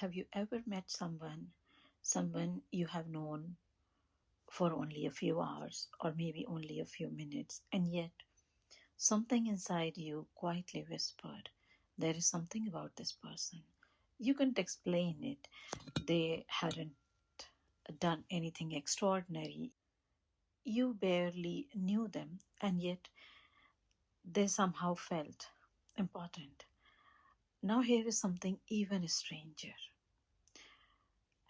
Have you ever met someone you have known for only a few hours or maybe only a few minutes, and yet something inside you quietly whispered, there is something about this person. You couldn't explain it. They hadn't done anything extraordinary. You barely knew them, and yet they somehow felt important. Now, here is something even stranger.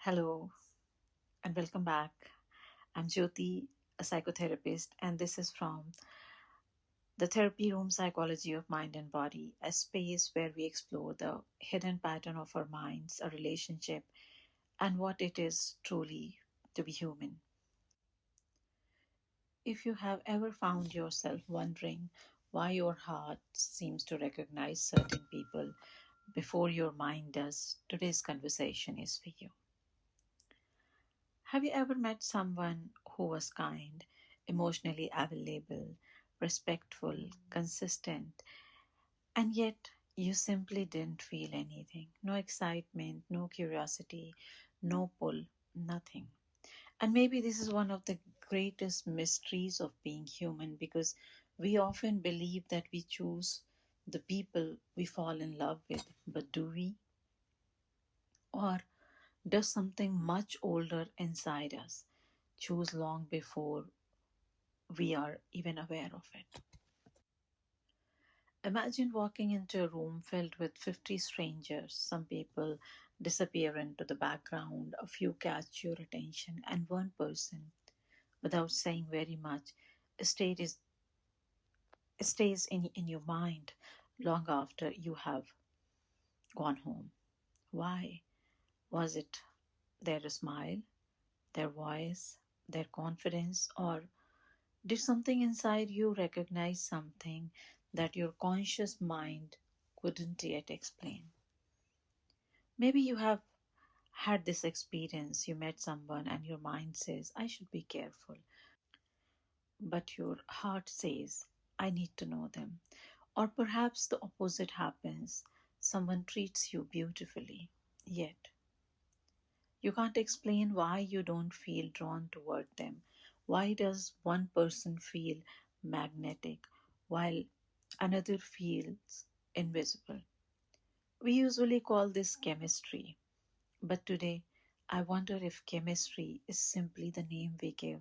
Hello, and welcome back. I'm Jyoti, a psychotherapist, and this is from the Therapy Room Psychology of Mind and Body, a space where we explore the hidden pattern of our minds, a relationship, and what it is truly to be human. If you have ever found yourself wondering why your heart seems to recognize certain people before your mind does, today's conversation is for you. Have you ever met someone who was kind, emotionally available, respectful, consistent, and yet you simply didn't feel anything? No excitement, no curiosity, no pull, nothing. And maybe this is one of the greatest mysteries of being human because we often believe that we choose the people we fall in love with, but do we? Or does something much older inside us choose long before we are even aware of it? Imagine walking into a room filled with 50 strangers. Some people disappear into the background, a few catch your attention, and one person, without saying very much, stays, stays in your mind long after you have gone home. Why? Was it their smile, their voice, their confidence, or did something inside you recognize something that your conscious mind couldn't yet explain? Maybe you have had this experience. You met someone and your mind says, I should be careful. But your heart says, I need to know them. Or perhaps the opposite happens. Someone treats you beautifully, yet you can't explain why you don't feel drawn toward them. Why does one person feel magnetic while another feels invisible? We usually call this chemistry, but today I wonder if chemistry is simply the name we give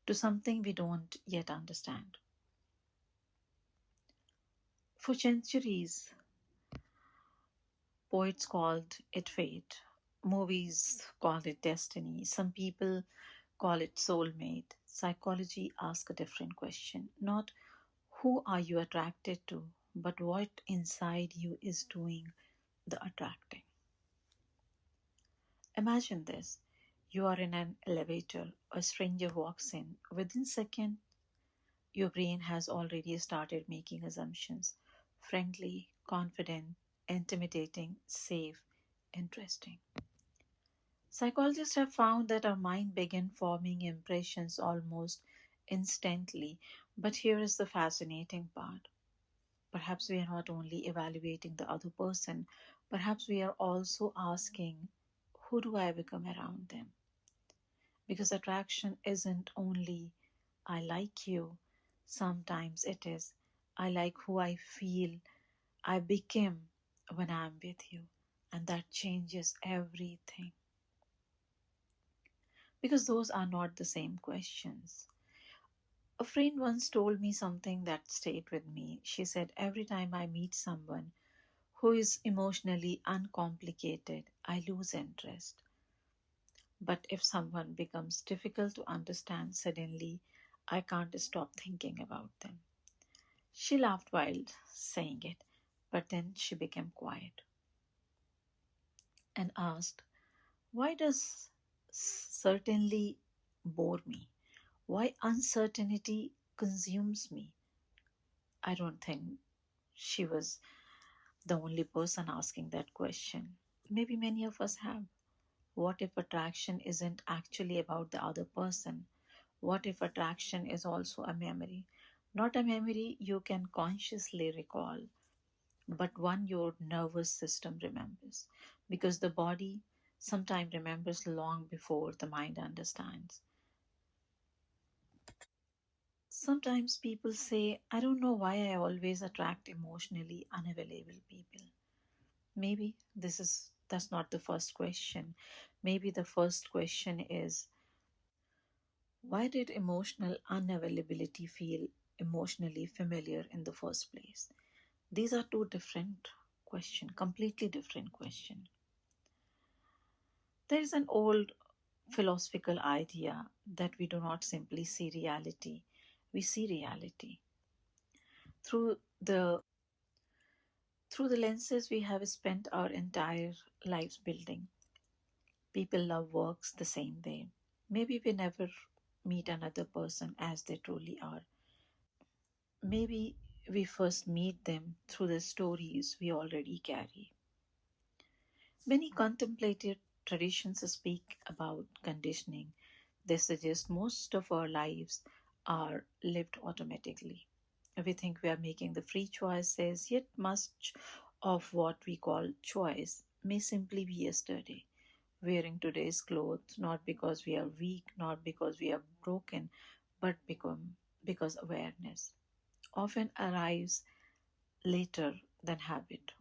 to something we don't yet understand. For centuries, poets called it fate, movies called it destiny, some people call it soulmate. Psychology asks a different question. Not who are you attracted to, but what inside you is doing the attracting. Imagine this. You are in an elevator, a stranger walks in. Within second, your brain has already started making assumptions. Friendly, confident, intimidating, safe, interesting. Psychologists have found that our mind begin forming impressions almost instantly. But here is the fascinating part. Perhaps we are not only evaluating the other person, perhaps we are also asking, who do I become around them? Because attraction isn't only, I like you, sometimes it is, I like who I feel I became when I'm with you. And that changes everything. Because those are not the same questions. A friend once told me something that stayed with me. She said, every time I meet someone who is emotionally uncomplicated, I lose interest. But if someone becomes difficult to understand, suddenly I can't stop thinking about them. She laughed while saying it, but then she became quiet and asked, why does certainly bore me? Why uncertainty consumes me? I don't think she was the only person asking that question. Maybe many of us have. What if attraction isn't actually about the other person? What if attraction is also a memory? Not a memory you can consciously recall, but one your nervous system remembers. because the body sometimes remembers long before the mind understands. Sometimes people say, I don't know why I always attract emotionally unavailable people. Maybe that's not the first question. Maybe the first question is, why did emotional unavailability feel emotionally familiar in the first place? These are two different questions, completely different questions. There is an old philosophical idea that we do not simply see reality, we see reality through the through the lenses we have spent our entire lives building. People love works the same way. Maybe we never meet another person as they truly are. Maybe we first meet them through the stories we already carry. Many contemplative traditions speak about conditioning. They suggest most of our lives are lived automatically. We think we are making the free choices, yet much of what we call choice may simply be yesterday. Wearing today's clothes not because we are weak, not because we are broken, but because awareness often arrives later than habit.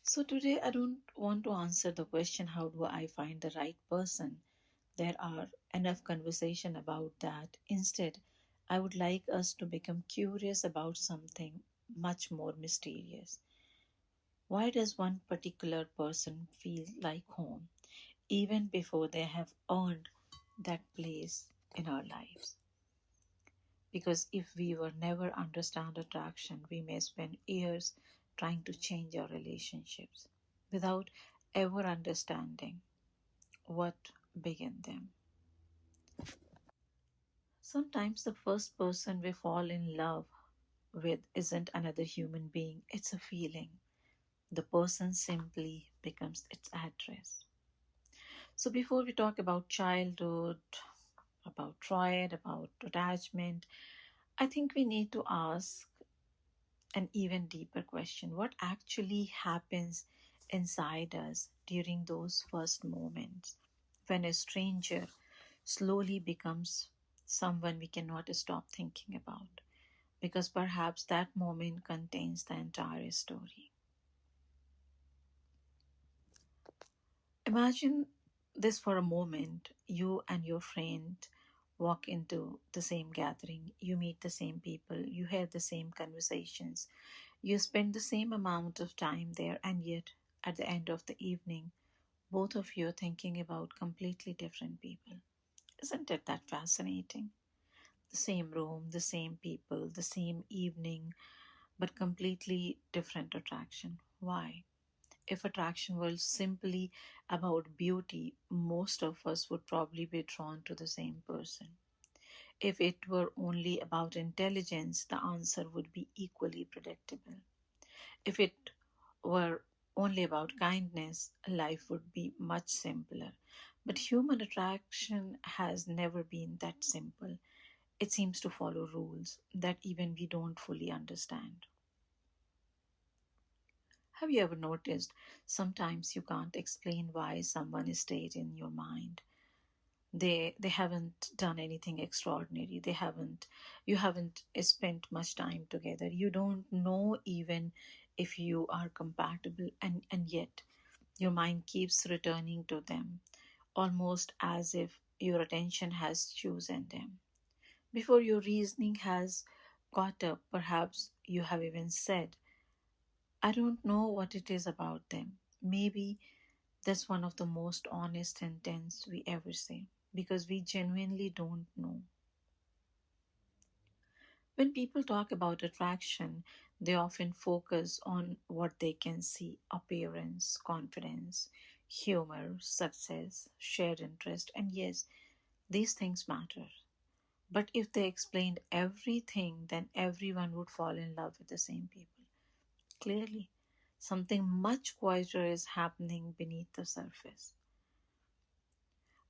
So today I don't want to answer the question, how do I find the right person? There are enough conversation about that. Instead, I would like us to become curious about something much more mysterious. Why does one particular person feel like home even before they have earned that place in our lives? Because if we were never understand attraction, we may spend years trying to change our relationships without ever understanding what began them. Sometimes the first person we fall in love with isn't another human being, it's a feeling. The person simply becomes its address. So, before we talk about childhood, about Freud, about attachment, I think we need to ask an even deeper question: what actually happens inside us during those first moments when a stranger slowly becomes someone we cannot stop thinking about? Because perhaps that moment contains the entire story. Imagine this for a moment. You and your friend walk into the same gathering, you meet the same people, you hear the same conversations, you spend the same amount of time there, and yet at the end of the evening, both of you are thinking about completely different people. Isn't it that fascinating? The same room, the same people, the same evening, but completely different attraction. Why? If attraction were simply about beauty, most of us would probably be drawn to the same person. If it were only about intelligence, the answer would be equally predictable. If it were only about kindness, life would be much simpler. But human attraction has never been that simple. It seems to follow rules that even we don't fully understand. Have you ever noticed sometimes you can't explain why someone stayed in your mind? They haven't done anything extraordinary. You haven't spent much time together. You don't know even if you are compatible, and yet your mind keeps returning to them, almost as if your attention has chosen them. Before your reasoning has caught up, perhaps you have even said, I don't know what it is about them. Maybe that's one of the most honest sentences we ever say, because we genuinely don't know. When people talk about attraction, they often focus on what they can see: appearance, confidence, humor, success, shared interest, and yes, these things matter. But if they explained everything, then everyone would fall in love with the same people. Clearly, something much quieter is happening beneath the surface.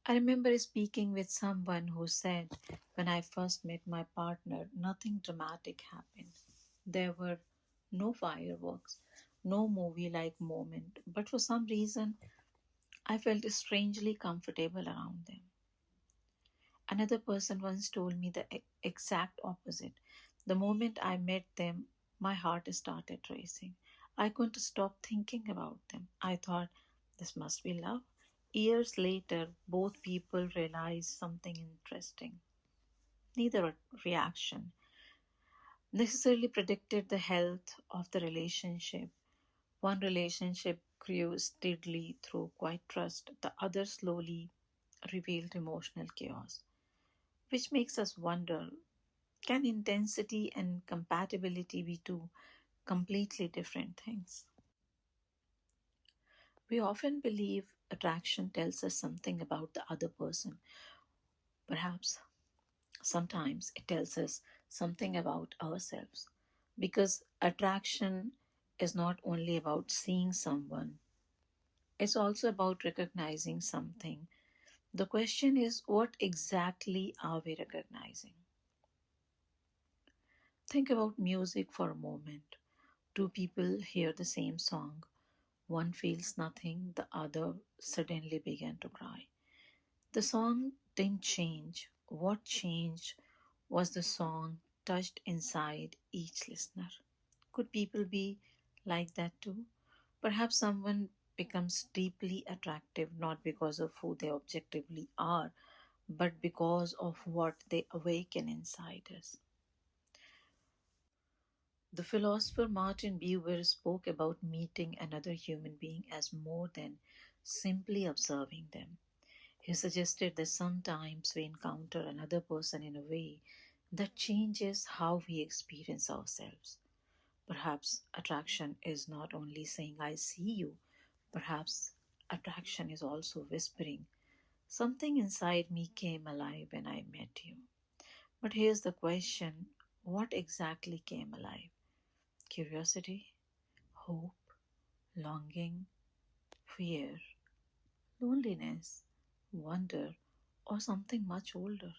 I remember speaking with someone who said, when I first met my partner, nothing dramatic happened. There were no fireworks, no movie like moment, but for some reason I felt strangely comfortable around them. Another person once told me the exact opposite. The moment I met them, my heart started racing. I couldn't stop thinking about them. I thought, this must be love. Years later, both people realized something interesting. Neither reaction necessarily predicted the health of the relationship. One relationship grew steadily through quiet trust, the other slowly revealed emotional chaos, which makes us wonder, can intensity and compatibility be two completely different things? We often believe attraction tells us something about the other person. Perhaps sometimes it tells us something about ourselves. Because attraction is not only about seeing someone, it's also about recognizing something. The question is, what exactly are we recognizing? Think about music for a moment. Two people hear the same song. One feels nothing, the other suddenly began to cry. The song didn't change. What changed was the song touched inside each listener. Could people be like that too? Perhaps someone becomes deeply attractive not because of who they objectively are, but because of what they awaken inside us. The philosopher Martin Buber spoke about meeting another human being as more than simply observing them. He suggested that sometimes we encounter another person in a way that changes how we experience ourselves. Perhaps attraction is not only saying, I see you, perhaps attraction is also whispering, something inside me came alive when I met you. But here's the question, what exactly came alive? Curiosity, hope, longing, fear, loneliness, wonder, or something much older?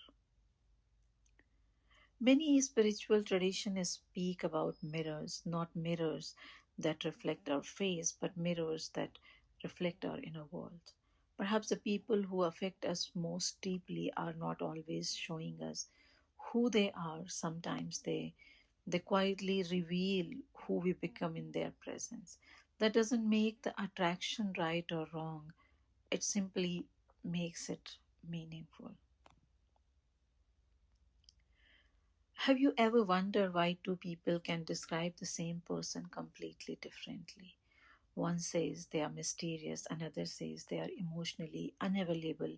Many spiritual traditions speak about mirrors, not mirrors that reflect our face, but mirrors that reflect our inner world. Perhaps the people who affect us most deeply are not always showing us who they are. Sometimes they quietly reveal who we become in their presence. That doesn't make the attraction right or wrong, it simply makes it meaningful. Have you ever wondered why two people can describe the same person completely differently? One says they are mysterious, another says they are emotionally unavailable.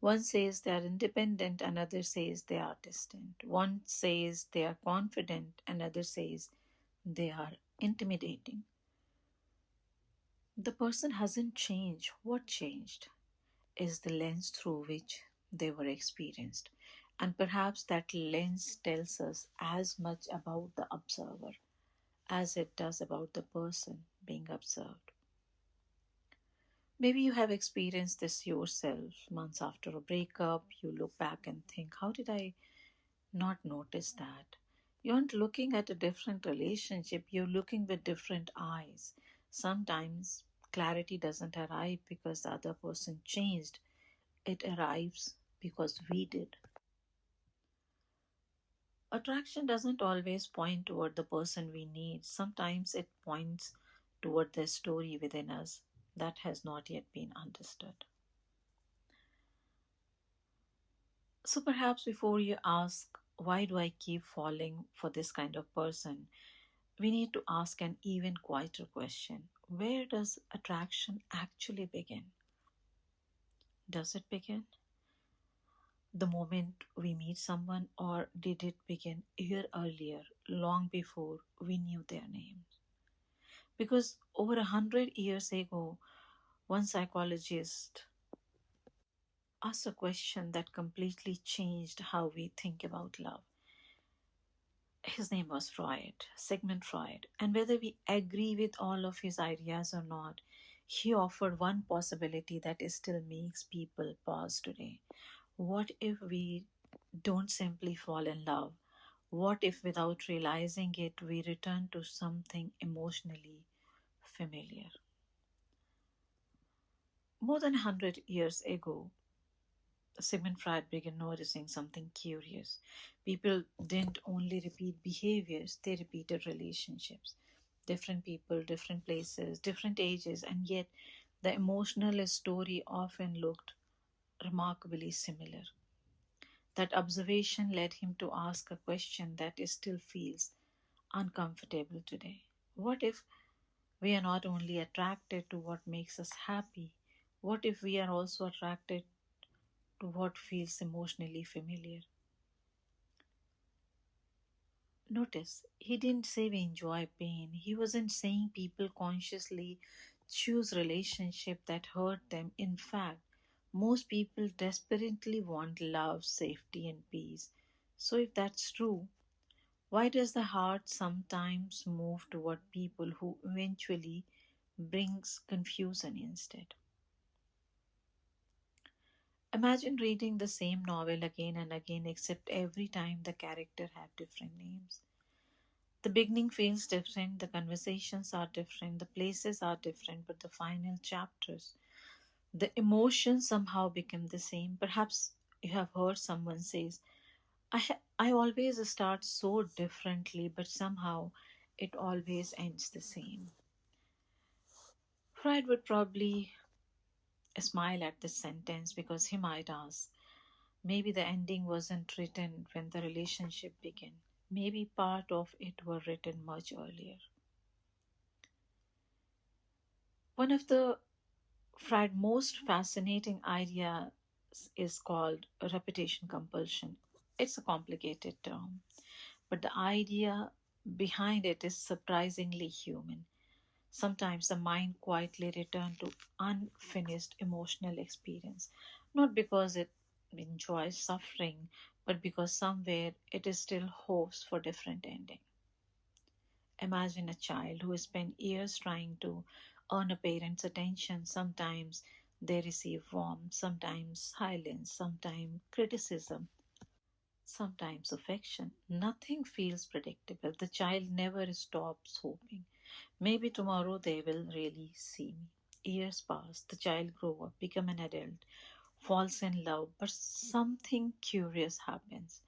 One says they are independent, another says they are distant. One says they are confident, another says they are intimidating. The person hasn't changed. What changed is the lens through which they were experienced. And perhaps that lens tells us as much about the observer as it does about the person being observed. Maybe you have experienced this yourself. Months after a breakup, you look back and think, how did I not notice that? You aren't looking at a different relationship, you're looking with different eyes. Sometimes clarity doesn't arrive because the other person changed, it arrives because we did. Attraction doesn't always point toward the person we need. Sometimes it points toward the story within us that has not yet been understood. So perhaps before you ask, why do I keep falling for this kind of person? We need to ask an even quieter question. Where does attraction actually begin? Does it begin the moment we meet someone, or did it begin a year earlier, long before we knew their names? Because over 100 years ago, one psychologist asked a question that completely changed how we think about love. His name was Freud, Sigmund Freud. And whether we agree with all of his ideas or not, he offered one possibility that still makes people pause today. What if we don't simply fall in love? What if, without realizing it, we return to something emotionally familiar. More than 100 years ago, Sigmund Freud began noticing something curious. People didn't only repeat behaviors, they repeated relationships. Different people, different places, different ages, and yet the emotional story often looked remarkably similar. That observation led him to ask a question that still feels uncomfortable today. What if we are not only attracted to what makes us happy? What if we are also attracted to what feels emotionally familiar? Notice, he didn't say we enjoy pain. He wasn't saying people consciously choose relationship that hurt them. In fact, most people desperately want love, safety, and peace. So if that's true, why does the heart sometimes move toward people who eventually brings confusion instead? Imagine reading the same novel again and again, except every time the character have different names. The beginning feels different, the conversations are different, the places are different, but the final chapters, the emotions somehow become the same. Perhaps you have heard someone says, I always start so differently, but somehow it always ends the same. Freud would probably smile at this sentence because he might ask, maybe the ending wasn't written when the relationship began. Maybe part of it were written much earlier. One of the Freud's most fascinating ideas is called repetition compulsion. It's a complicated term, but the idea behind it is surprisingly human. Sometimes the mind quietly returns to unfinished emotional experience, not because it enjoys suffering, but because somewhere it is still hopes for different ending. Imagine a child who spent years trying to earn a parent's attention. Sometimes they receive warmth, sometimes silence, sometimes criticism, sometimes affection. Nothing feels predictable. The child never stops hoping. Maybe tomorrow they will really see me. Years pass, the child grows up, become an adult, falls in love, but something curious happens.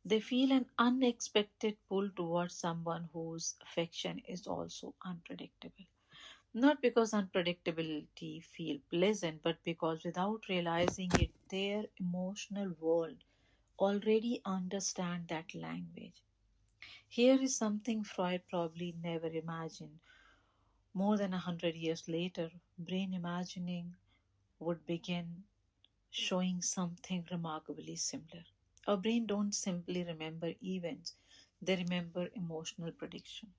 They feel an unexpected pull towards someone whose affection is also unpredictable. Not because unpredictability feels pleasant, but because without realizing it, their emotional world already understand that language. Here is something Freud probably never imagined. More than 100 years later, brain imagining would begin showing something remarkably similar. Our brain don't simply remember events, they remember emotional prediction.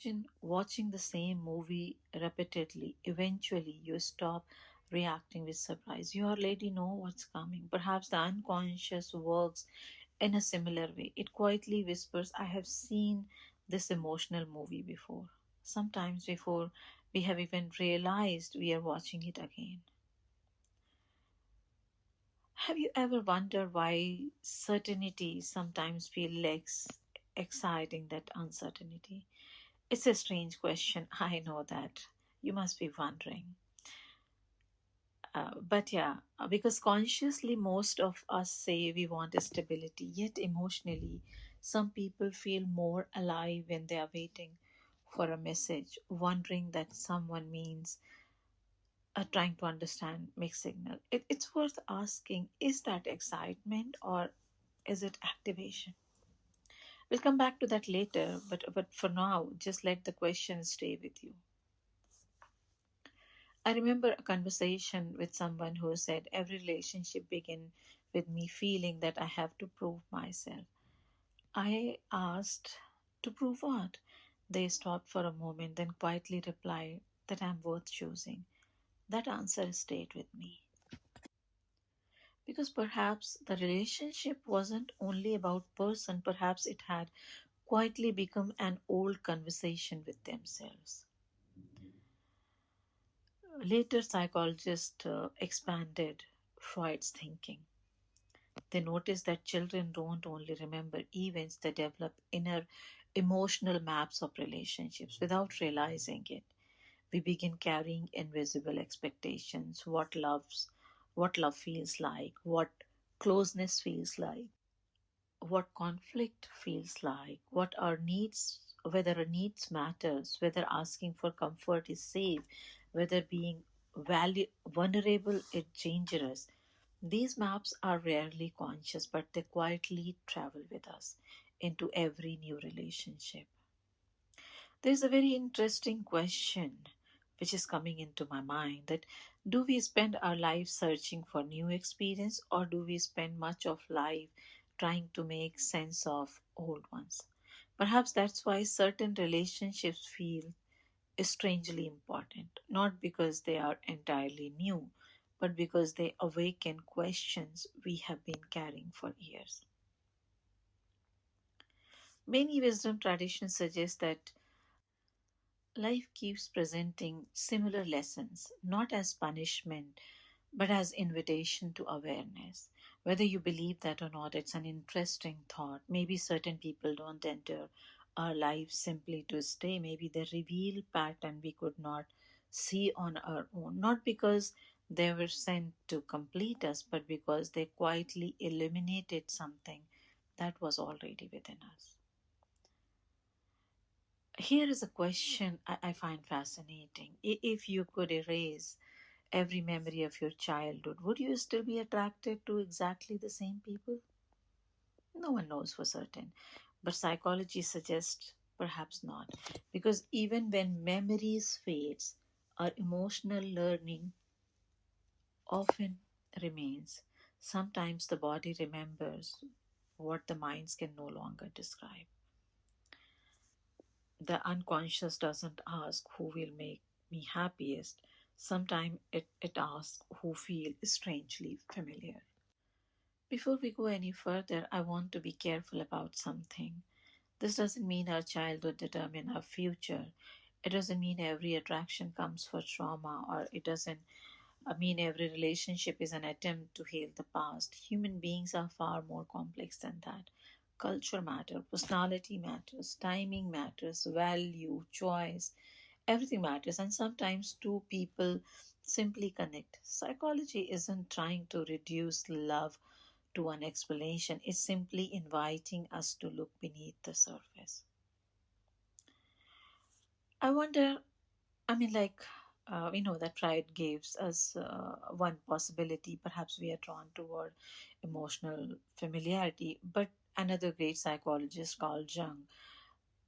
Imagine watching the same movie repeatedly. Eventually, you stop reacting with surprise. You already know what's coming. Perhaps the unconscious works in a similar way. It quietly whispers, I have seen this emotional movie before. Sometimes before we have even realized we are watching it again. Have you ever wondered why certainty sometimes feels less exciting than uncertainty? It's a strange question. I know that. You must be wondering. But yeah, because consciously most of us say we want stability, yet emotionally, some people feel more alive when they are waiting for a message, wondering that someone means, trying to understand mixed signal. It's worth asking, is that excitement or is it activation? We'll come back to that later, but for now, just let the question stay with you. I remember a conversation with someone who said every relationship began with me feeling that I have to prove myself. I asked, to prove what? They stopped for a moment, then quietly replied that I'm worth choosing. That answer stayed with me. Because perhaps the relationship wasn't only about person, perhaps it had quietly become an old conversation with themselves. Later, psychologists expanded Freud's thinking. They noticed that children don't only remember events, they develop inner emotional maps of relationships without realizing it. We begin carrying invisible expectations, what love feels like, what closeness feels like, what conflict feels like, what our needs, whether our needs matters, whether asking for comfort is safe, whether being vulnerable is dangerous. These maps are rarely conscious, but they quietly travel with us into every new relationship. There's a very interesting question which is coming into my mind, that do we spend our life searching for new experience, or do we spend much of life trying to make sense of old ones? Perhaps that's why certain relationships feel strangely important, not because they are entirely new, but because they awaken questions we have been carrying for years. Many wisdom traditions suggest that life keeps presenting similar lessons, not as punishment, but as invitation to awareness. Whether you believe that or not, it's an interesting thought. Maybe certain people don't enter our lives simply to stay. Maybe they reveal pattern we could not see on our own, not because they were sent to complete us, but because they quietly illuminated something that was already within us. Here is a question I find fascinating. If you could erase every memory of your childhood, would you still be attracted to exactly the same people? No one knows for certain, but psychology suggests perhaps not, because even when memories fades, our emotional learning often remains. Sometimes the body remembers what the minds can no longer describe. The unconscious doesn't ask who will make me happiest. Sometimes it asks who feel strangely familiar. Before we go any further, I want to be careful about something. This doesn't mean our childhood determine our future. It doesn't mean every attraction comes for trauma, or it doesn't mean every relationship is an attempt to heal the past. Human beings are far more complex than that. Culture matters, personality matters, timing matters, value, choice, everything matters, and sometimes two people simply connect. Psychology isn't trying to reduce love to one explanation, it's simply inviting us to look beneath the surface. I wonder, we know that Freud gives us one possibility. Perhaps we are drawn toward emotional familiarity, but another great psychologist called Jung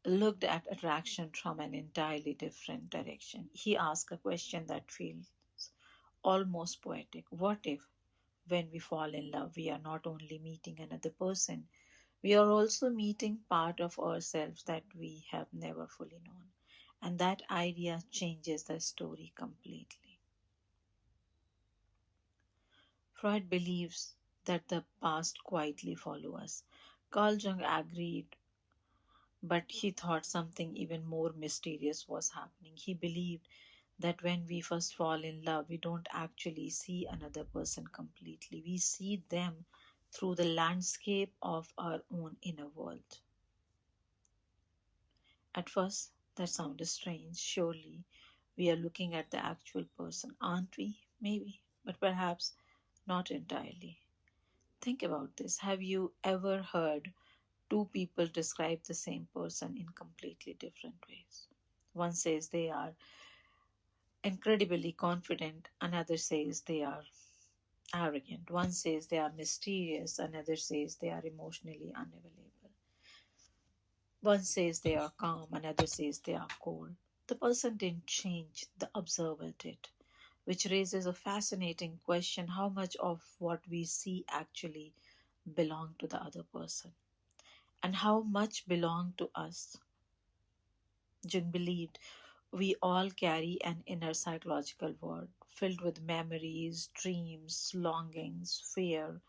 looked at attraction from an entirely different direction. He asked a question that feels almost poetic. What if, when we fall in love, we are not only meeting another person, we are also meeting part of ourselves that we have never fully known? And that idea changes the story completely. Freud believes that the past quietly follows us. Carl Jung agreed, but he thought something even more mysterious was happening. He believed that when we first fall in love, we don't actually see another person completely. We see them through the landscape of our own inner world. At first, that sounded strange. Surely we are looking at the actual person, aren't we? Maybe, but perhaps not entirely. Think about this. Have you ever heard two people describe the same person in completely different ways? One says they are incredibly confident, another says they are arrogant. One says they are mysterious, another says they are emotionally unavailable. One says they are calm, another says they are cold. The person didn't change, the observer did, which raises a fascinating question: how much of what we see actually belong to the other person, and how much belong to us? Jung believed we all carry an inner psychological world filled with memories, dreams, longings, fear,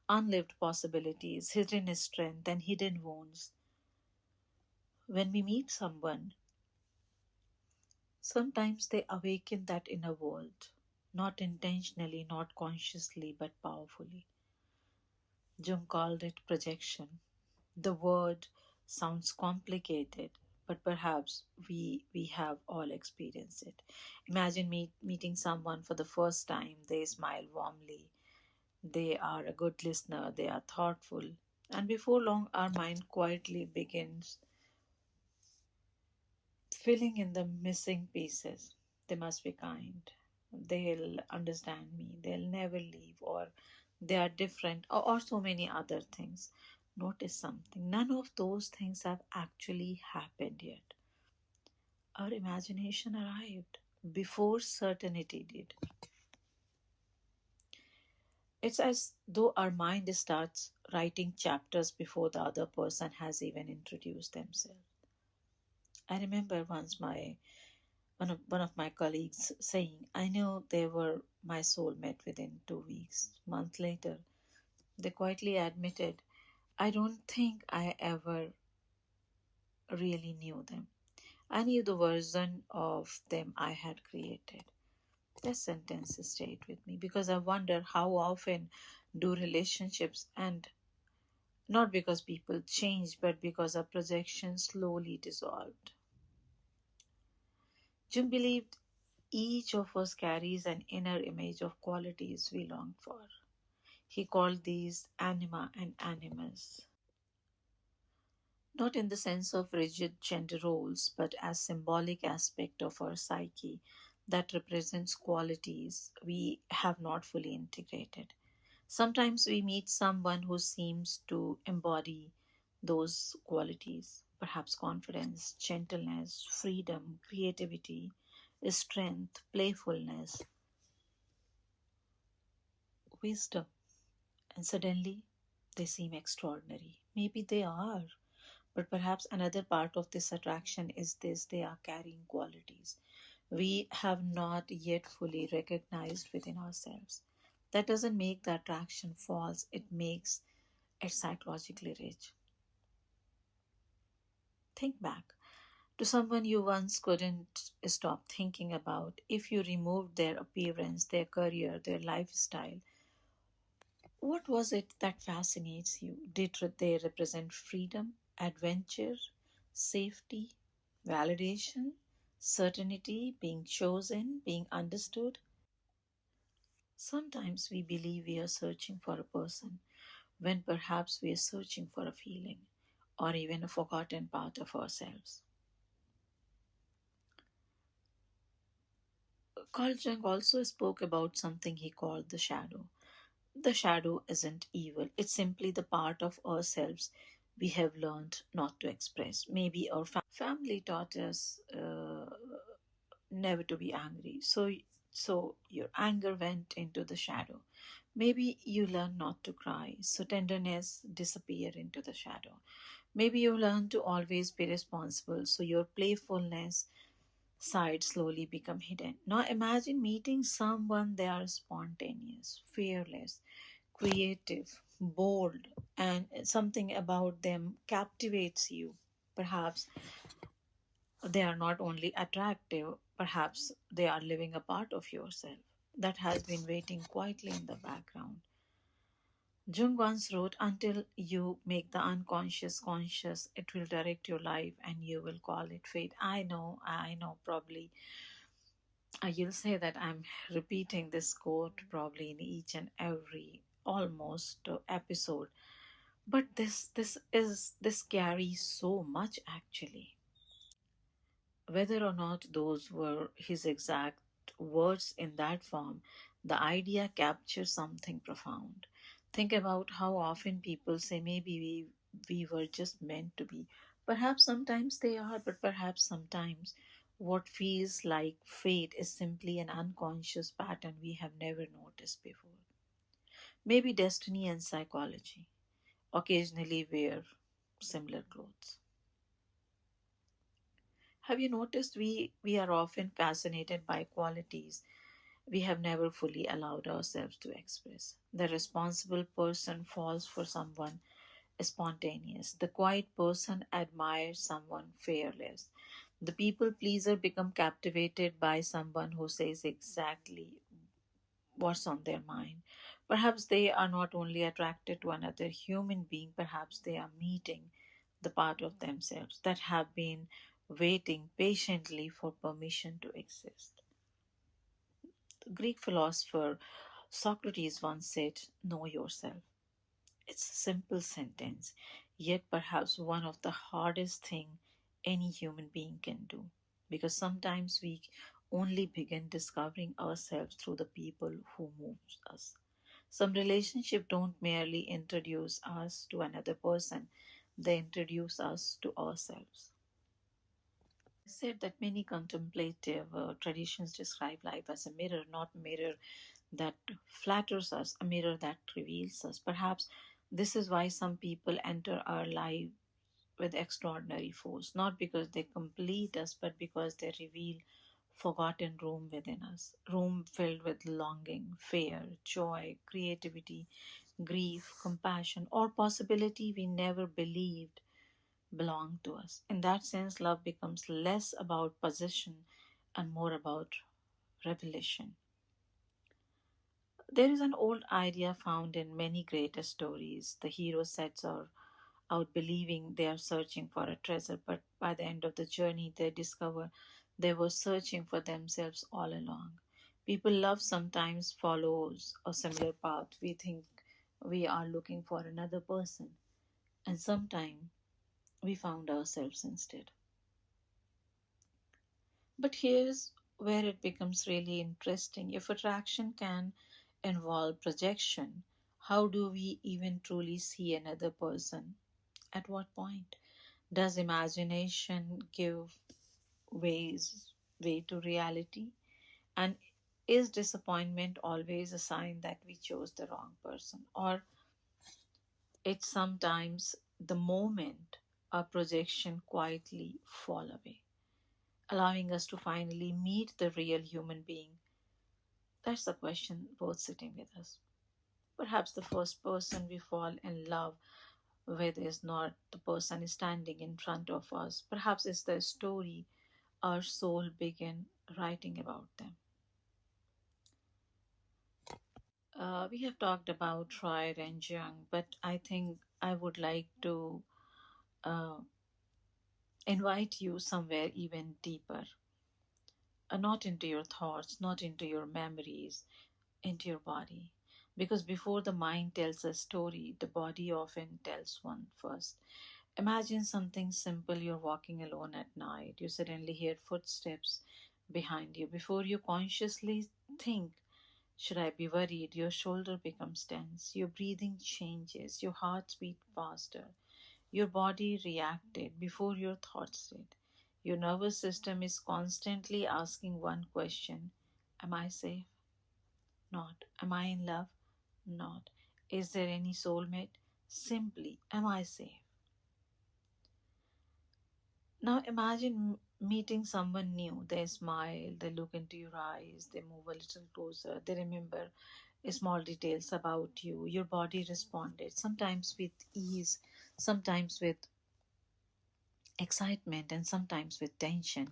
unlived possibilities, hidden strength, and hidden wounds. When we meet someone, sometimes they awaken that inner world, not intentionally, not consciously, but powerfully. Jung called it projection. The word Sounds complicated, but perhaps we have all experienced it. Imagine meeting someone for the first time. They smile warmly, they are a good listener, they are thoughtful, and before long our mind quietly begins filling in the missing pieces. They must be kind, they'll understand me, they'll never leave, or they are different, or so many other things. Notice something, none of those things have actually happened yet. Our imagination arrived before certainty did. It's as though our mind starts writing chapters before the other person has even introduced themselves. I remember once one of my colleagues saying, "I knew they were my soulmate within 2 weeks." Month later, they quietly admitted, "I don't think I ever really knew them. I knew the version of them I had created." That sentence stayed with me because I wonder how often do relationships end not because people changed, but because our projection slowly dissolved. Jung believed each of us carries an inner image of qualities we long for. He called these anima and animus, not in the sense of rigid gender roles, but as symbolic aspect of our psyche that represents qualities we have not fully integrated. Sometimes we meet someone who seems to embody those qualities, perhaps confidence, gentleness, freedom, creativity, strength, playfulness, wisdom, and suddenly they seem extraordinary. Maybe they are, but perhaps another part of this attraction is this: they are carrying qualities we have not yet fully recognized within ourselves. That doesn't make the attraction false, it makes it psychologically rich. Think back to someone you once couldn't stop thinking about. If you removed their appearance, their career, their lifestyle, what was it that fascinates you? Did they represent freedom, adventure, safety, validation, certainty, being chosen, being understood? Sometimes we believe we are searching for a person when perhaps we are searching for a feeling or even a forgotten part of ourselves. Carl Jung also spoke about something he called the shadow. The shadow isn't evil, it's simply the part of ourselves we have learned not to express. Maybe our family taught us never to be angry, so your anger went into the shadow. Maybe you learn not to cry, so tenderness disappeared into the shadow. Maybe you learn to always be responsible, so your playfulness side slowly become hidden. Now imagine meeting someone they are spontaneous, fearless, creative, bold, and something about them captivates you. Perhaps they are not only attractive, perhaps they are living a part of yourself that has been waiting quietly in the background. Jung once wrote, "Until you make the unconscious conscious, it will direct your life and you will call it fate." I know, probably you'll say that I'm repeating this quote probably in each and every almost episode, but this carries so much actually. Whether or not those were his exact words in that form, the idea captures something profound. Think about how often people say, maybe we were just meant to be. Perhaps sometimes they are, but perhaps sometimes what feels like fate is simply an unconscious pattern we have never noticed before. Maybe destiny and psychology occasionally wear similar clothes. Have you noticed we are often fascinated by qualities we have never fully allowed ourselves to express? The responsible person falls for someone spontaneous. The quiet person admires someone fearless. The people pleaser become captivated by someone who says exactly what's on their mind. Perhaps they are not only attracted to another human being, perhaps they are meeting the part of themselves that have been waiting patiently for permission to exist. The Greek philosopher Socrates once said, "Know yourself." It's a simple sentence, yet perhaps one of the hardest thing any human being can do. Because sometimes we only begin discovering ourselves through the people who move us. Some relationships don't merely introduce us to another person, they introduce us to ourselves. I said that many contemplative traditions describe life as a mirror, not a mirror that flatters us, a mirror that reveals us. Perhaps this is why some people enter our life with extraordinary force, not because they complete us, but because they reveal forgotten room within us, room filled with longing, fear, joy, creativity, grief, compassion, or possibility we never believed belonged to us. In that sense, love becomes less about possession and more about revelation. There is an old idea found in many greater stories. The hero sets out believing they are searching for a treasure, but by the end of the journey, they discover they were searching for themselves all along. People love sometimes follows a similar path. We think we are looking for another person, and sometimes we found ourselves instead. But here's where it becomes really interesting. If attraction can involve projection, how do we even truly see another person? At what point? Does imagination give ways way to reality? And is disappointment always a sign that we chose the wrong person? Or it's sometimes the moment our projection quietly fall away, allowing us to finally meet the real human being? That's the question both sitting with us. Perhaps the first person we fall in love with is not the person standing in front of us. Perhaps it's the story our soul began writing about them. We have talked about Freud and Jung, but I think I would like to uh, invite you somewhere even deeper, not into your thoughts, not into your memories, into your body. Because before the mind tells a story, the body often tells one first. Imagine something simple. You're walking alone at night. You suddenly hear footsteps behind you. Before you consciously think, should I be worried? Your shoulder becomes tense. Your breathing changes. Your heart beats faster. Your body reacted before your thoughts did. Your nervous system is constantly asking one question: am I safe? Not. Am I in love? Not. Is there any soulmate? Simply, am I safe? Now imagine meeting someone new. They smile, they look into your eyes, they move a little closer, they remember small details about you. Your body responded, sometimes with ease, sometimes with excitement, and sometimes with tension,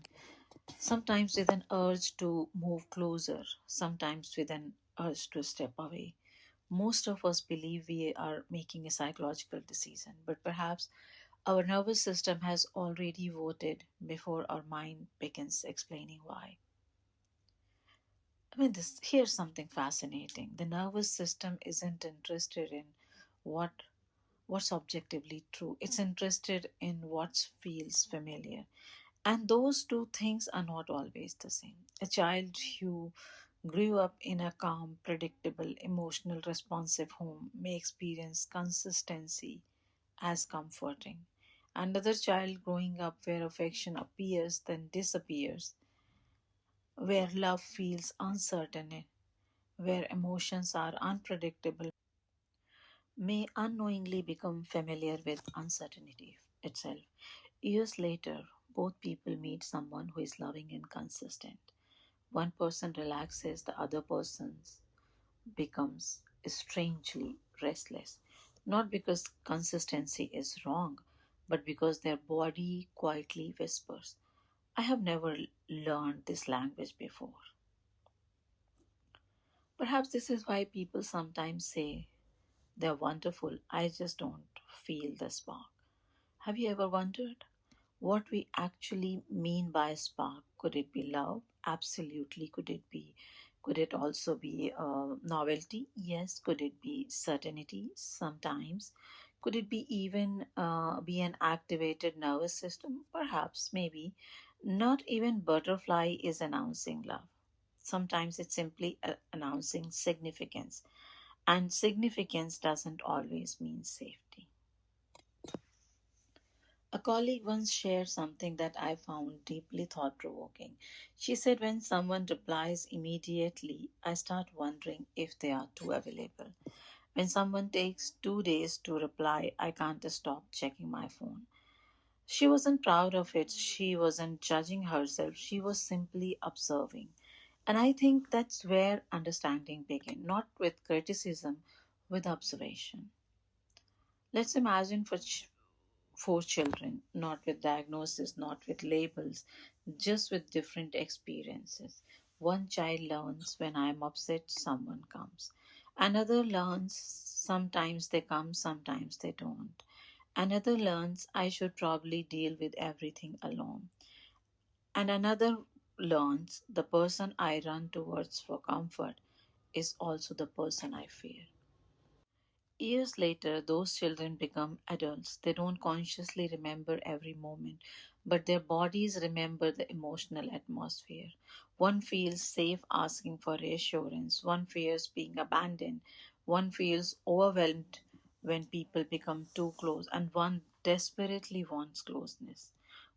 sometimes with an urge to move closer, sometimes with an urge to step away. Most of us believe we are making a psychological decision, but perhaps our nervous system has already voted before our mind begins explaining why. Here's something fascinating. The nervous system isn't interested in what what's objectively true. It's interested in what feels familiar. And those two things are not always the same. A child who grew up in a calm, predictable, emotional, responsive home may experience consistency as comforting. Another child growing up where affection appears then disappears, where love feels uncertain, where emotions are unpredictable, may unknowingly become familiar with uncertainty itself. Years later, both people meet someone who is loving and consistent. One person relaxes, the other person becomes strangely restless. Not because consistency is wrong, but because their body quietly whispers, I have never learned this language before. Perhaps this is why people sometimes say they're wonderful, I just don't feel the spark. Have you ever wondered what we actually mean by a spark? Could it be love? Absolutely. Could it be? Could it also be novelty? Yes. Could it be certainty? Sometimes. Could it be even be an activated nervous system? Perhaps, maybe. Not even butterfly is announcing love. Sometimes it's simply announcing significance, and significance doesn't always mean safety. A colleague once shared something that I found deeply thought provoking. She said, when someone replies immediately, I start wondering if they are too available. When someone takes 2 days to reply, I can't stop checking my phone. She wasn't proud of it. She wasn't judging herself. She was simply observing. And I think that's where understanding begins, not with criticism, with observation. Let's imagine for children, not with diagnosis, not with labels, just with different experiences. One child learns when I am upset, someone comes. Another learns sometimes they come, sometimes they don't. Another learns I should probably deal with everything alone. And another learns the person I run towards for comfort is also the person I fear. Years later, those children become adults. They don't consciously remember every moment, but their bodies remember the emotional atmosphere. One feels safe asking for reassurance, one fears being abandoned, one feels overwhelmed when people become too close, and one desperately wants closeness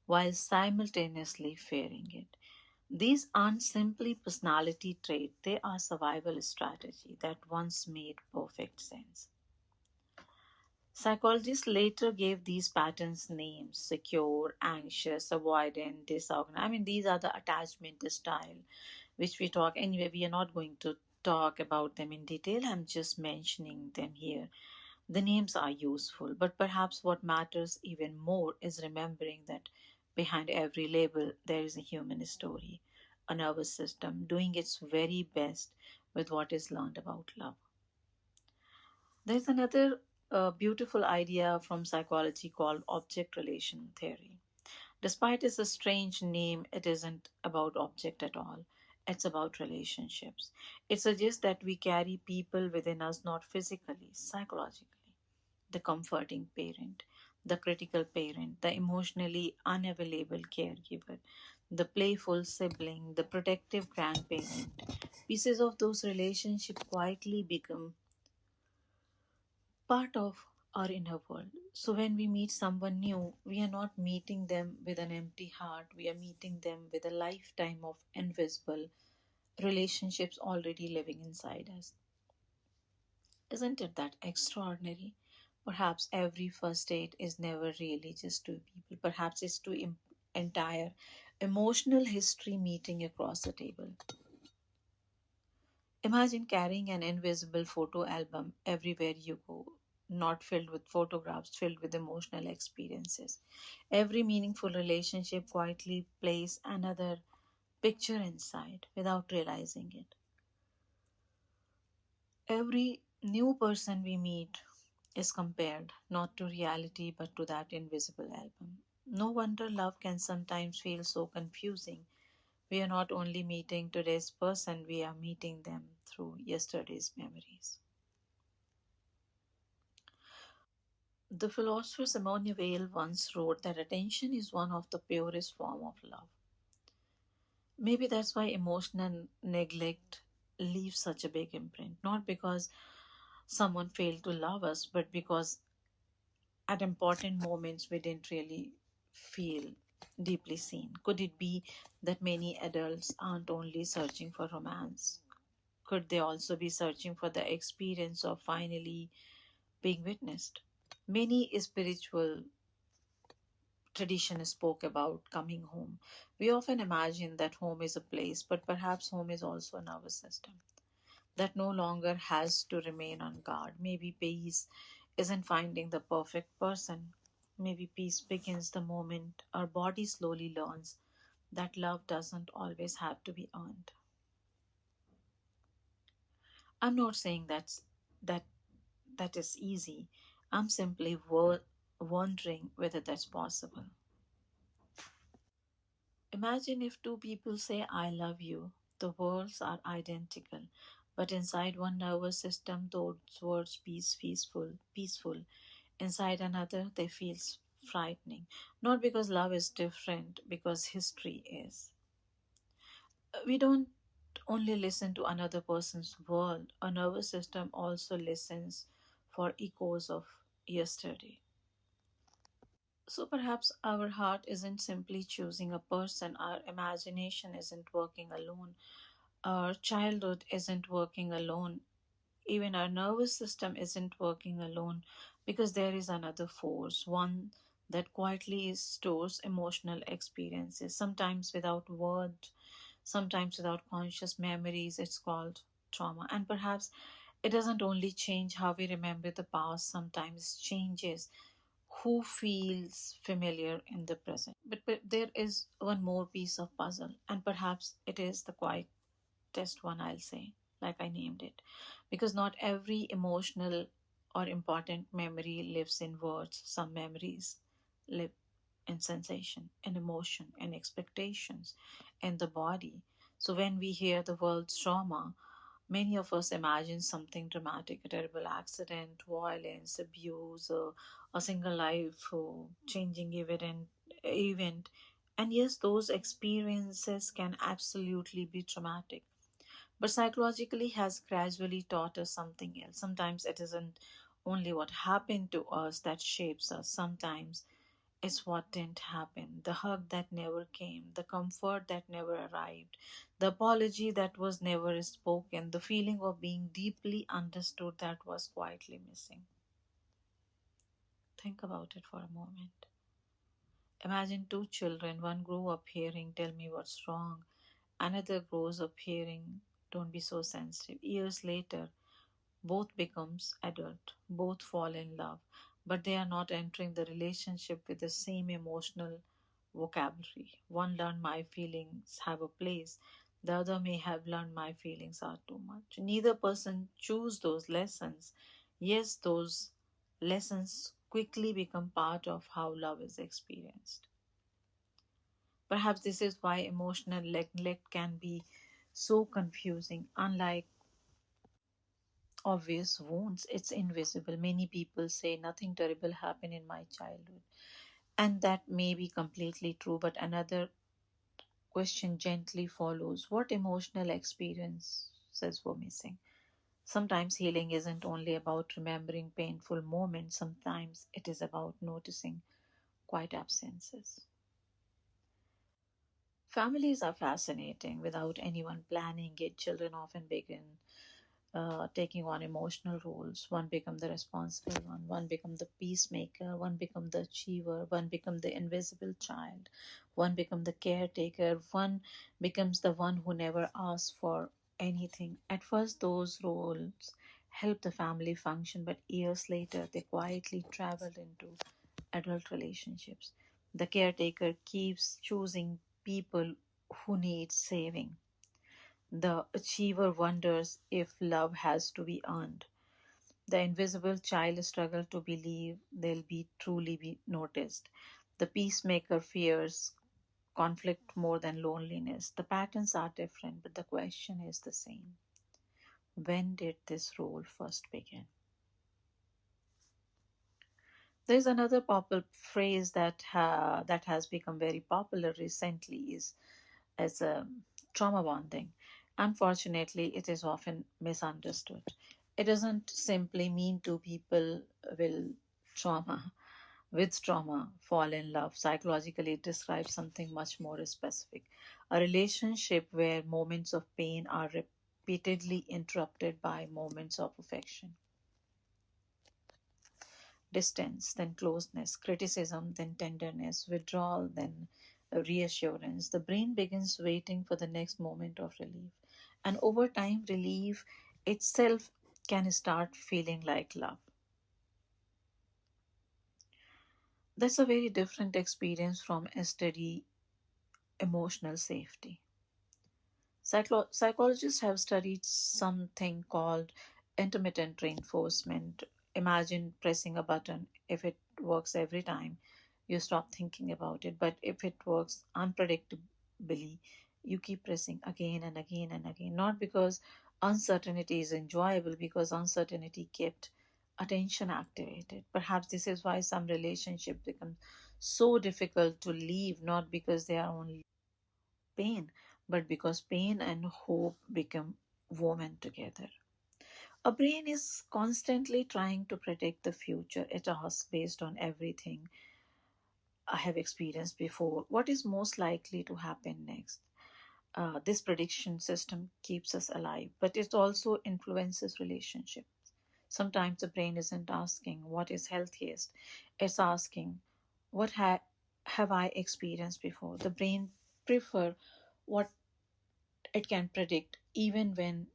while simultaneously fearing it. These aren't simply personality traits, they are survival strategy that once made perfect sense. Psychologists later gave these patterns names: secure, anxious, avoidant, disorganized. I mean, these are the attachment style which we talk. Anyway, we are not going to talk about them in detail. I'm just mentioning them here. The names are useful, but perhaps what matters even more is remembering that behind every label there is a human story, a nervous system doing its very best with what is learned about love. There's another beautiful idea from psychology called object relation theory. Despite its a strange name, it isn't about object at all. It's about relationships. It suggests that we carry people within us not physically, psychologically. The comforting parent, the critical parent, the emotionally unavailable caregiver, the playful sibling, the protective grandparent. Pieces of those relationships quietly become part of our inner world. So when we meet someone new, we are not meeting them with an empty heart, we are meeting them with a lifetime of invisible relationships already living inside us. Isn't it that extraordinary? Perhaps every first date is never really just two people. Perhaps it's two entire emotional history meeting across a table. Imagine carrying an invisible photo album everywhere you go, not filled with photographs, filled with emotional experiences. Every meaningful relationship quietly plays another picture inside without realizing it. Every new person we meet is compared not to reality but to that invisible album. No wonder love can sometimes feel so confusing. We are not only meeting today's person, we are meeting them through yesterday's memories. The philosopher Simone Weil once wrote that attention is one of the purest form of love. Maybe that's why emotional neglect leaves such a big imprint, not because someone failed to love us, but because at important moments we didn't really feel deeply seen. Could it be that many adults aren't only searching for romance? Could they also be searching for the experience of finally being witnessed? Many spiritual traditions spoke about coming home. We often imagine that home is a place, but perhaps home is also a nervous system that no longer has to remain on guard. Maybe peace isn't finding the perfect person. Maybe peace begins the moment our body slowly learns that love doesn't always have to be earned. I'm not saying that that is easy. I'm simply wondering whether that's possible. Imagine if two people say, I love you. The worlds are identical, but inside one nervous system, those words peaceful. Inside another, they feel frightening. Not because love is different, because history is. We don't only listen to another person's world, our nervous system also listens for echoes of yesterday. So perhaps our heart isn't simply choosing a person, our imagination isn't working alone, our childhood isn't working alone, even our nervous system isn't working alone, because there is another force, one that quietly stores emotional experiences, sometimes without words, sometimes without conscious memories. It's called trauma. And perhaps it doesn't only change how we remember the past, sometimes changes who feels familiar in the present. But there is one more piece of puzzle, and perhaps it is the quietest one, I'll say, like I named it. Because not every emotional or important memory lives in words. Some memories live in sensation, in emotion, in expectations, in the body. So when we hear the word trauma, many of us imagine something dramatic, a terrible accident, violence, abuse, a single life changing event. And yes, those experiences can absolutely be traumatic. But psychologically has gradually taught us something else. Sometimes it isn't only what happened to us that shapes us. Sometimes it's what didn't happen, the hug that never came, the comfort that never arrived, the apology that was never spoken, the feeling of being deeply understood that was quietly missing. Think about it for a moment. Imagine two children, one grew up hearing, tell me what's wrong, another grows up hearing, don't be so sensitive. Years later, both becomes adult, both fall in love, but they are not entering the relationship with the same emotional vocabulary. One learned my feelings have a place, the other may have learned my feelings are too much. Neither person choose those lessons. Yes, those lessons quickly become part of how love is experienced. Perhaps this is why emotional neglect can be so confusing. Unlike obvious wounds, it's invisible. Many people say nothing terrible happened in my childhood, and that may be completely true, but another question gently follows, what emotional experiences were missing? Sometimes healing isn't only about remembering painful moments, sometimes it is about noticing quiet absences. Families are fascinating. Without anyone planning it, children often begin taking on emotional roles. One become the responsible one become the peacemaker, one become the achiever, one become the invisible child, one become the caretaker, one becomes the one who never asks for anything. At first, those roles help the family function, but years later, they quietly travel into adult relationships. The caretaker keeps choosing people who need saving. The achiever wonders if love has to be earned. The invisible child struggles to believe they'll be truly be noticed. The peacemaker fears conflict more than loneliness. The patterns are different, but the question is the same. When did this role first begin? There's another popular phrase that has become very popular recently is as trauma bonding. Unfortunately, it is often misunderstood. It doesn't simply mean two people will trauma with trauma fall in love. Psychologically, it describes something much more specific. A relationship where moments of pain are repeatedly interrupted by moments of affection. Distance, then closeness, criticism, then tenderness, withdrawal, then reassurance. The brain begins waiting for the next moment of relief. And over time, relief itself can start feeling like love. That's a very different experience from a steady emotional safety. Psychologists have studied something called intermittent reinforcement. Imagine pressing a button. If it works every time, you stop thinking about it. But if it works unpredictably, you keep pressing again and again and again. Not because uncertainty is enjoyable, because uncertainty kept attention activated. Perhaps this is why some relationships become so difficult to leave, not because they are only pain, but because pain and hope become woven together. A brain is constantly trying to predict the future. It asks based on everything I have experienced before, what is most likely to happen next. This prediction system keeps us alive, but it also influences relationships. Sometimes the brain isn't asking what is healthiest, it's asking what have I experienced before. The brain prefer what it can predict, even when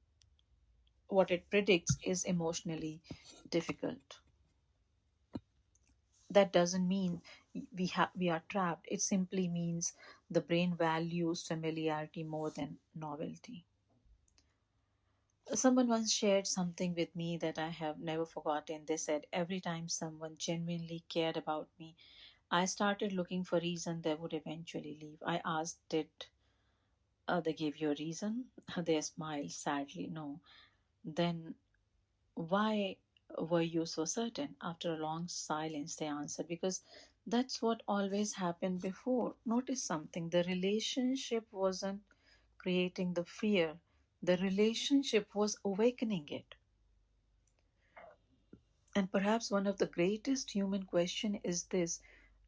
what it predicts is emotionally difficult. That doesn't mean we are trapped. It simply means the brain values familiarity more than novelty. Someone once shared something with me that I have never forgotten. They said every time someone genuinely cared about me, I started looking for reason they would eventually leave. I asked, did they give you a reason? They smiled sadly. No. Then why were you so certain? After a long silence, they answered, because that's what always happened before. Notice something, the relationship wasn't creating the fear, the relationship was awakening it. And perhaps one of the greatest human questions is this: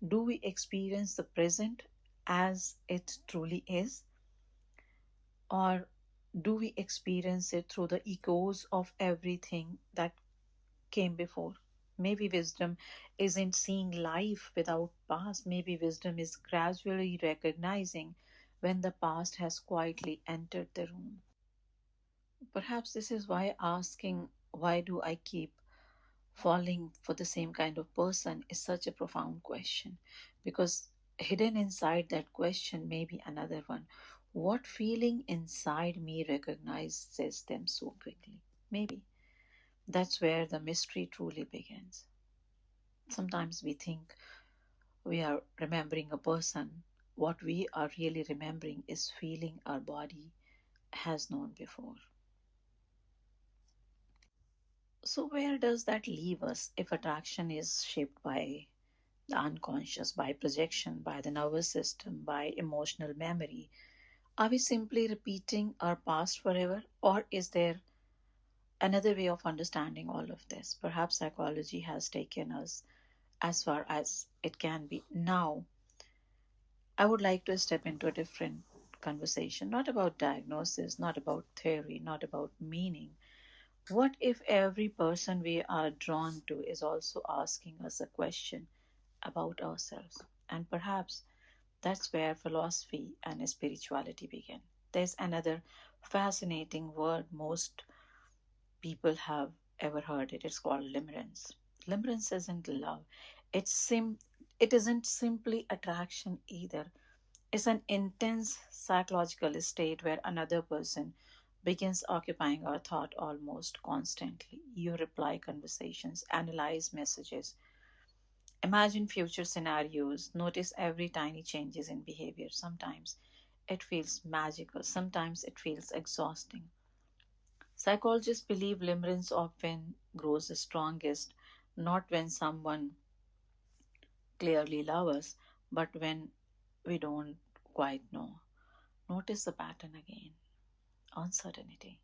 do we experience the present as it truly is? Or do we experience it through the echoes of everything that came before? Maybe wisdom isn't seeing life without past. Maybe wisdom is gradually recognizing when the past has quietly entered the room. Perhaps this is why asking, why do I keep falling for the same kind of person, is such a profound question. Because hidden inside that question may be another one. What feeling inside me recognizes them so quickly? Maybe that's where the mystery truly begins. Sometimes we think we are remembering a person. What we are really remembering is feeling our body has known before. So, where does that leave us if attraction is shaped by the unconscious, by projection, by the nervous system, by emotional memory? Are we simply repeating our past forever, or is there another way of understanding all of this? Perhaps psychology has taken us as far as it can be. Now, I would like to step into a different conversation, not about diagnosis, not about theory, not about meaning. What if every person we are drawn to is also asking us a question about ourselves? And perhaps that's where philosophy and spirituality begin. There's another fascinating word most people have ever heard it. It's called limerence. Limerence isn't love. It isn't simply attraction either. It's an intense psychological state where another person begins occupying our thought almost constantly. You reply conversations, analyze messages, imagine future scenarios, notice every tiny changes in behavior. Sometimes it feels magical, sometimes it feels exhausting. Psychologists believe limerence often grows the strongest not when someone clearly loves us, but when we don't quite know. Notice the pattern again: uncertainty.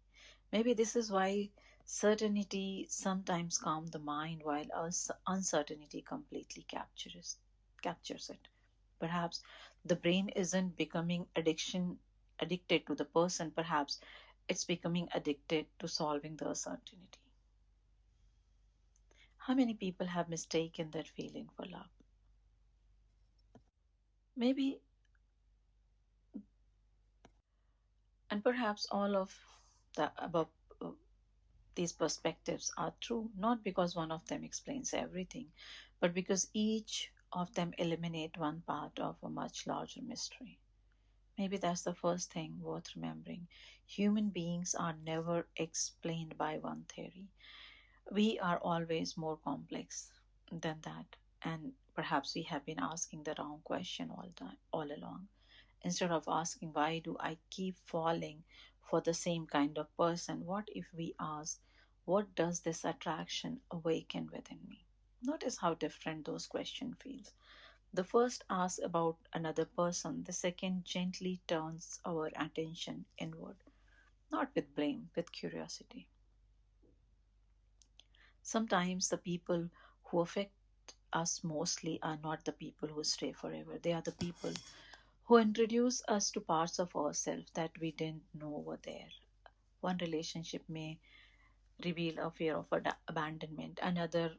Maybe this is why certainty sometimes calms the mind while uncertainty completely captures it. Perhaps the brain isn't becoming addicted to the person, perhaps it's becoming addicted to solving the uncertainty. How many people have mistaken that feeling for love? Maybe, and perhaps all of the above uh, these perspectives are true, not because one of them explains everything, but because each of them eliminate one part of a much larger mystery. Maybe that's the first thing worth remembering. Human beings are never explained by one theory. We are always more complex than that. And perhaps we have been asking the wrong question all along. Instead of asking, why do I keep falling for the same kind of person? What if we ask, what does this attraction awaken within me? Notice how different those questions feels. The first asks about another person, the second gently turns our attention inward, not with blame, with curiosity. Sometimes the people who affect us mostly are not the people who stay forever. They are the people who introduce us to parts of ourselves that we didn't know were there. One relationship may reveal a fear of abandonment, another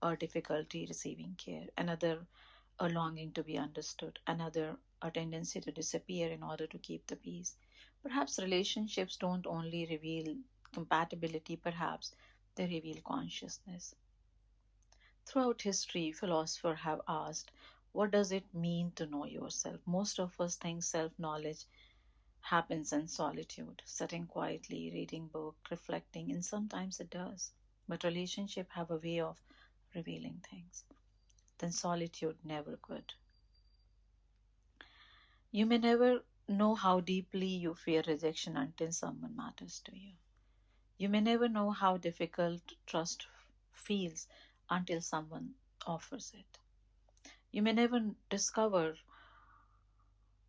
a difficulty receiving care, another a longing to be understood, another a tendency to disappear in order to keep the peace. Perhaps relationships don't only reveal compatibility, perhaps they reveal consciousness. Throughout history, philosophers have asked, what does it mean to know yourself? Most of us think self knowledge happens in solitude, sitting quietly, reading book, reflecting, and sometimes it does. But relationships have a way of revealing things. Then solitude never could. You may never know how deeply you fear rejection until someone matters to you. You may never know how difficult trust feels until someone offers it. You may never discover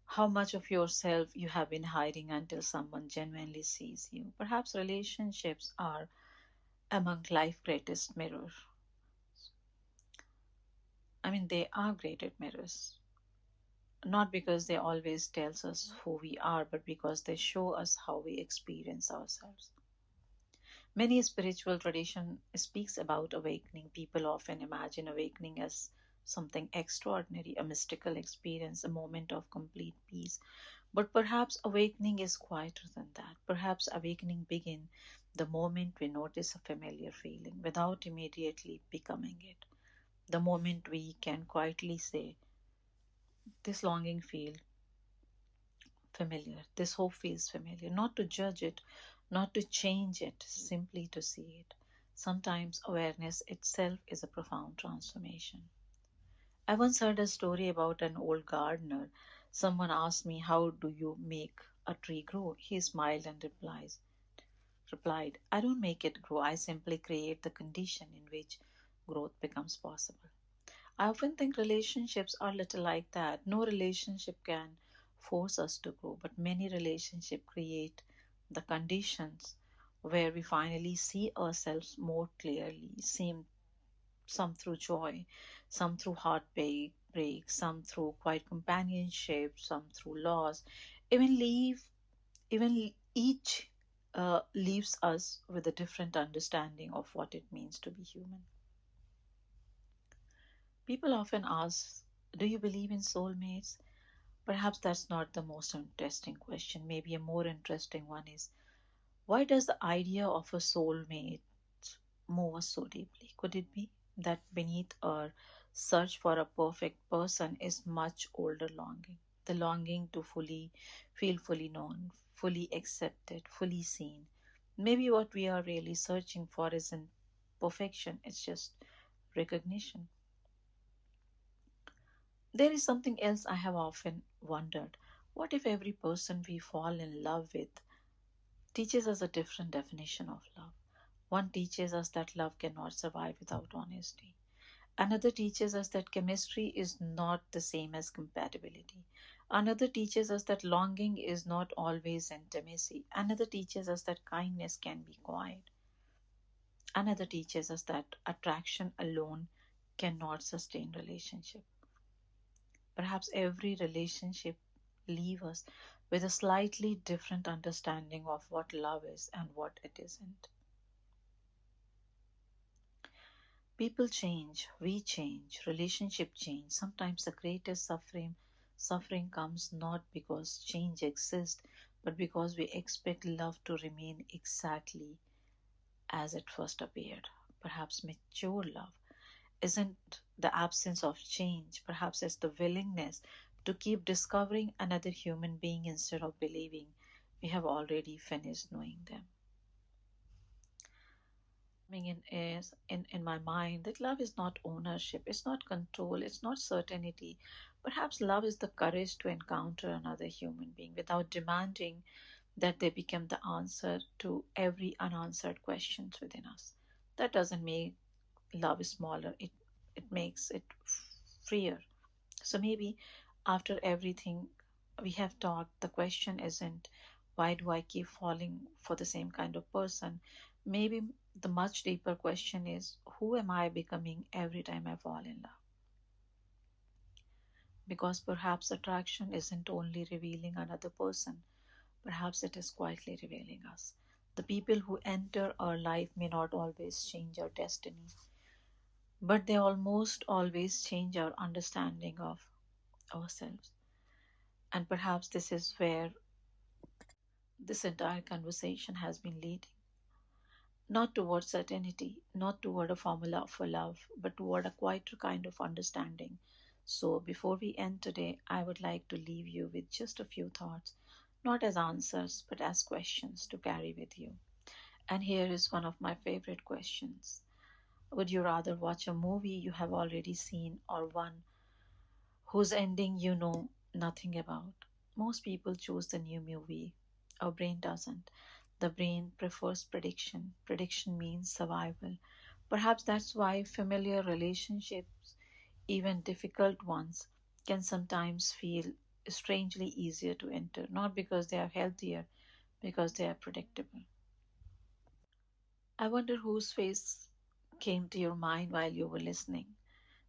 how much of yourself you have been hiding until someone genuinely sees you. Perhaps relationships are among life's greatest mirrors. I mean, they are great mirrors. Not because they always tells us who we are, but because they show us how we experience ourselves. Many spiritual tradition speaks about awakening. People often imagine awakening as something extraordinary, a mystical experience, a moment of complete peace. But perhaps awakening is quieter than that. Perhaps awakening begins the moment we notice a familiar feeling without immediately becoming it. The moment we can quietly say, this longing feels familiar, this hope feels familiar, not to judge it, not to change it, simply to see it. Sometimes awareness itself is a profound transformation. I once heard a story about an old gardener. Someone asked me, how do you make a tree grow? He smiled and replied, I don't make it grow, I simply create the condition in which growth becomes possible. I often think relationships are little like that. No relationship can force us to grow, but many relationships create the conditions where we finally see ourselves more clearly, some through joy, some through heartbreak, some through quiet companionship, some through loss. Even leave, even each leaves us with a different understanding of what it means to be human. People often ask, do you believe in soulmates? Perhaps that's not the most interesting question. Maybe a more interesting one is, why does the idea of a soulmate move us so deeply? Could it be that beneath our search for a perfect person is much older longing? The longing to feel fully known, fully accepted, fully seen. Maybe what we are really searching for isn't perfection, it's just recognition. There is something else I have often wondered. What if every person we fall in love with teaches us a different definition of love? One teaches us that love cannot survive without honesty. Another teaches us that chemistry is not the same as compatibility. Another teaches us that longing is not always intimacy. Another teaches us that kindness can be quiet. Another teaches us that attraction alone cannot sustain relationship. Perhaps every relationship leaves us with a slightly different understanding of what love is and what it isn't. People change, we change, relationship change. Sometimes the greatest suffering comes not because change exists, but because we expect love to remain exactly as it first appeared. Perhaps mature love isn't the absence of change, perhaps it's the willingness to keep discovering another human being instead of believing we have already finished knowing them. Coming in is in my mind that love is not ownership, it's not control, it's not certainty. Perhaps love is the courage to encounter another human being without demanding that they become the answer to every unanswered questions within us. That doesn't make love smaller, it makes it freer. So maybe after everything we have talked, the question isn't why do I keep falling for the same kind of person? Maybe the much deeper question is who am I becoming every time I fall in love? Because perhaps attraction isn't only revealing another person, perhaps it is quietly revealing us. The people who enter our life may not always change our destiny, but they almost always change our understanding of ourselves. And perhaps this is where this entire conversation has been leading. Not toward certainty, not toward a formula for love, but toward a quieter kind of understanding. So, before we end today, I would like to leave you with just a few thoughts, not as answers, but as questions to carry with you. And here is one of my favorite questions. Would you rather watch a movie you have already seen or one whose ending you know nothing about? Most people choose the new movie. Our brain doesn't. The brain prefers prediction. Prediction means survival. Perhaps that's why familiar relationships, even difficult ones, can sometimes feel strangely easier to enter, not because they are healthier, because they are predictable. I wonder whose face came to your mind while you were listening.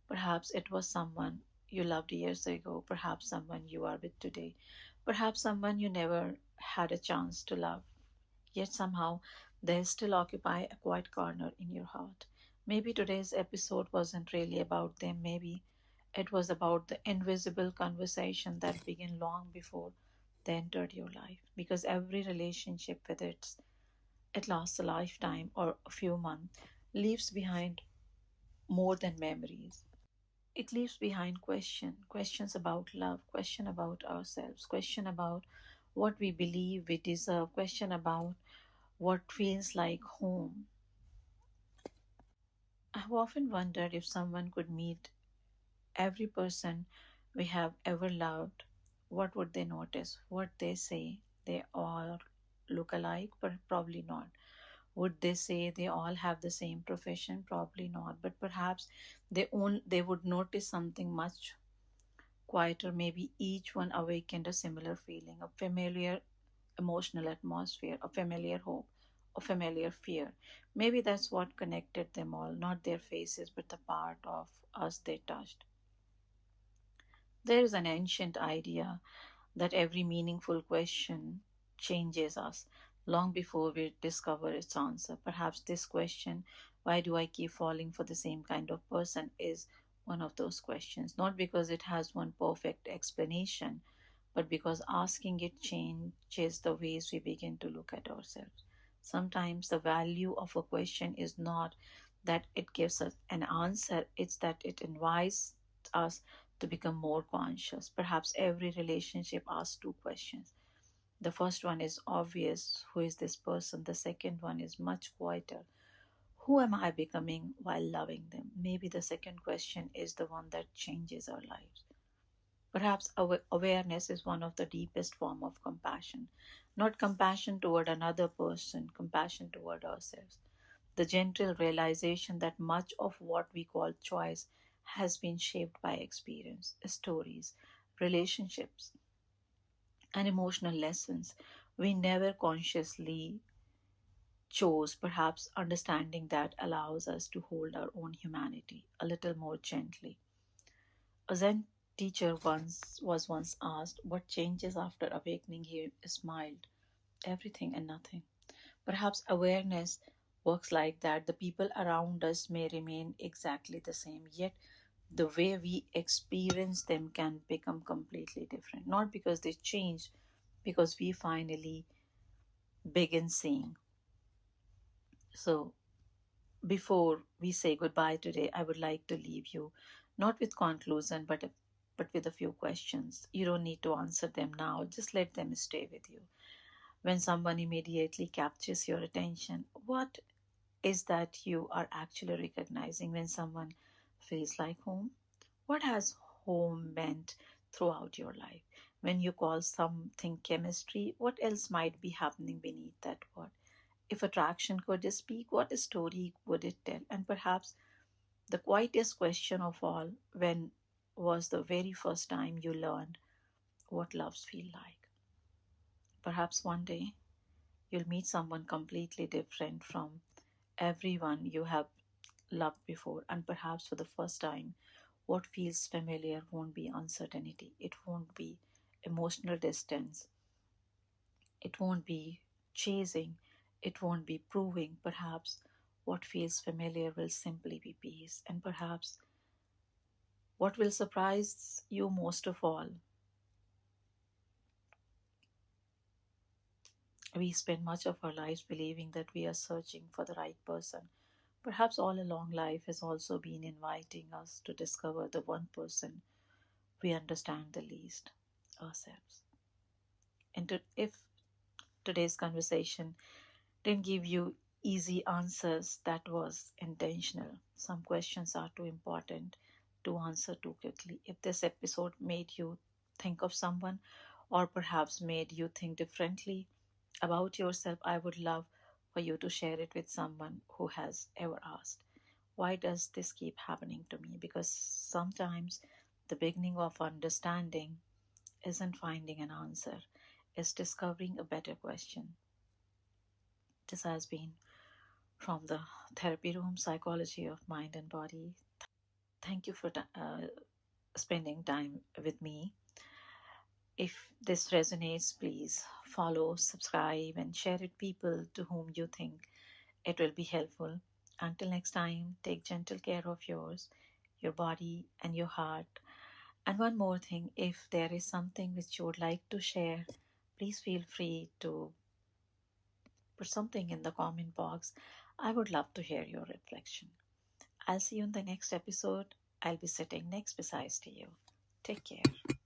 Perhaps it was someone you loved years ago, perhaps someone you are with today, perhaps someone you never had a chance to love, yet somehow they still occupy a quiet corner in your heart. Maybe today's episode wasn't really about them, maybe it was about the invisible conversation that began long before they entered your life. Because every relationship, whether it lasts a lifetime or a few months, leaves behind more than memories. It leaves behind questions about love, question about ourselves, question about what we believe we deserve, question about what feels like home. I've often wondered if someone could meet every person we have ever loved, what would they notice? What they say? They all look alike, but probably not. Would they say they all have the same profession? Probably not. But perhaps they would notice something much quieter. Maybe each one awakened a similar feeling, a familiar emotional atmosphere, a familiar hope, a familiar fear. Maybe that's what connected them all, not their faces, but the part of us they touched. There is an ancient idea that every meaningful question changes us long before we discover its answer. Perhaps this question, why do I keep falling for the same kind of person, is one of those questions. Not because it has one perfect explanation, but because asking it changes the ways we begin to look at ourselves. Sometimes the value of a question is not that it gives us an answer, it's that it invites us to become more conscious. Perhaps every relationship asks two questions. The first one is obvious, who is this person? The second one is much quieter, who am I becoming while loving them? Maybe the second question is the one that changes our lives. Perhaps awareness is one of the deepest form of compassion. Not compassion toward another person, compassion toward ourselves. The gentle realization that much of what we call choice has been shaped by experience, stories, relationships, and emotional lessons we never consciously chose. Perhaps understanding that allows us to hold our own humanity a little more gently. A Zen teacher once asked what changes after awakening. He smiled, everything and nothing. Perhaps awareness works like that. The people around us may remain exactly the same, yet the way we experience them can become completely different. Not because they changed, because we finally begin seeing. So, before we say goodbye today, I would like to leave you not with conclusion, but with a few questions. You don't need to answer them now, just let them stay with you. When someone immediately captures your attention, what is that you are actually recognizing when someone feels like home. What has home meant throughout your life? When you call something chemistry, what else might be happening beneath that word? If attraction could speak, what story would it tell? And perhaps the quietest question of all, when was the very first time you learned what loves feel like? Perhaps one day you'll meet someone completely different from everyone you have loved before, and perhaps for the first time, what feels familiar won't be uncertainty, it won't be emotional distance, it won't be chasing, it won't be proving. Perhaps what feels familiar will simply be peace, and perhaps what will surprise you most of all, we spend much of our lives believing that we are searching for the right person. Perhaps all along life has also been inviting us to discover the one person we understand the least, ourselves. If today's conversation didn't give you easy answers, that was intentional. Some questions are too important to answer too quickly. If this episode made you think of someone, or perhaps made you think differently about yourself, I would love for you to share it with someone who has ever asked, why does this keep happening to me? Because sometimes the beginning of understanding isn't finding an answer, it's discovering a better question. This has been from the therapy room, psychology of mind and body. Thank you for spending time with me. If this resonates, please follow, subscribe, and share it with people to whom you think it will be helpful. Until next time, take gentle care of yours, your body, and your heart. And one more thing, if there is something which you would like to share, please feel free to put something in the comment box. I would love to hear your reflection. I'll see you in the next episode. I'll be sitting next beside to you. Take care.